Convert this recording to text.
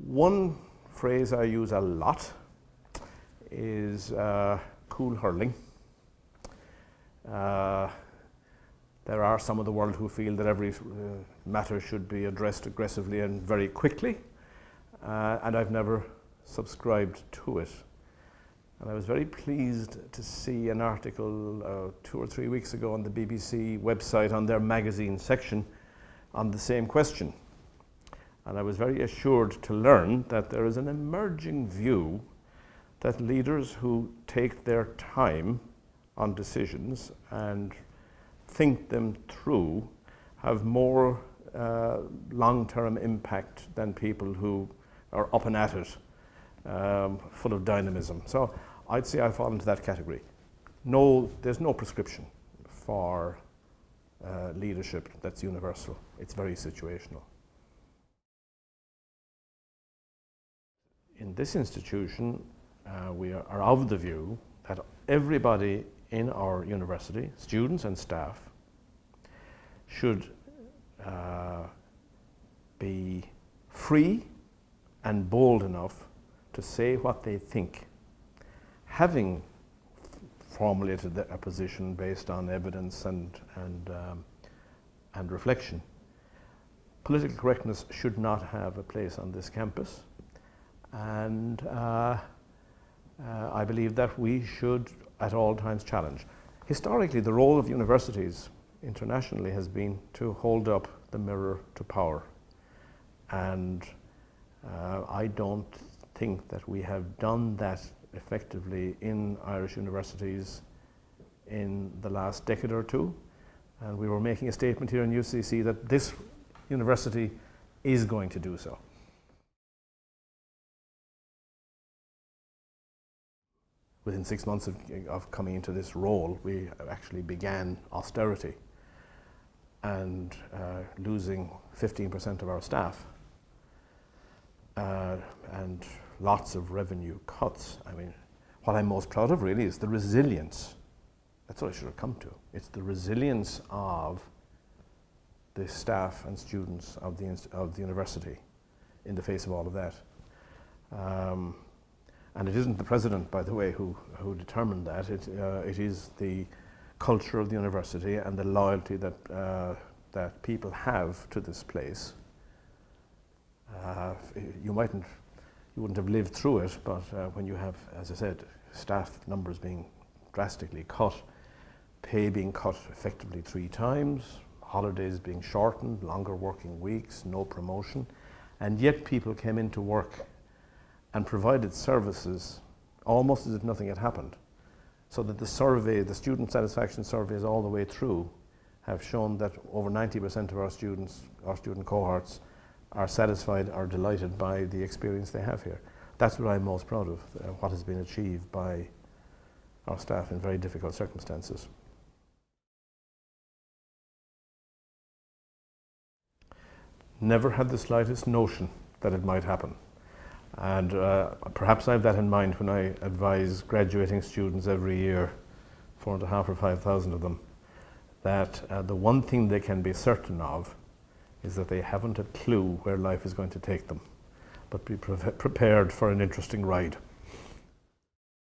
One phrase I use a lot is cool hurling. There are some of the world who feel that every matter should be addressed aggressively and very quickly, and I've never subscribed to it. And I was very pleased to see an article 2 or 3 weeks ago on the BBC website on their magazine section on the same question. And I was very assured to learn that there is an emerging view that leaders who take their time on decisions and think them through have more long-term impact than people who are up and at it, full of dynamism. So I'd say I fall into that category. No, there's no prescription for leadership that's universal. It's very situational. In this institution, we are of the view that everybody in our university, students and staff, should be free and bold enough to say what they think, having formulated a position based on evidence and reflection. Political correctness should not have a place on this campus, and I believe that we should at all times challenge. Historically, the role of universities internationally has been to hold up the mirror to power, and I don't think that we have done that effectively in Irish universities in the last decade or two, and we were making a statement here in UCC that this university is going to do so. Within 6 months of coming into this role, we actually began austerity and losing 15% of our staff and lots of revenue cuts. I mean, what I'm most proud of really is the resilience. That's what I should have come to. It's the resilience of the staff and students of the university in the face of all of that. And it isn't the president, by the way, who determined that. It is the culture of the university and the loyalty that people have to this place. You wouldn't have lived through it, but when you have, as I said, staff numbers being drastically cut, pay being cut effectively 3 times, holidays being shortened, longer working weeks, no promotion, and yet people came into work and provided services almost as if nothing had happened. So that the survey, the student satisfaction surveys all the way through, have shown that over 90% of our students, our student cohorts, are satisfied or delighted by the experience they have here. That's what I'm most proud of, what has been achieved by our staff in very difficult circumstances. Never had the slightest notion that it might happen. And perhaps I have that in mind when I advise graduating students every year, 4,500 or 5,000 of them, that the one thing they can be certain of is that they haven't a clue where life is going to take them, but be prepared for an interesting ride.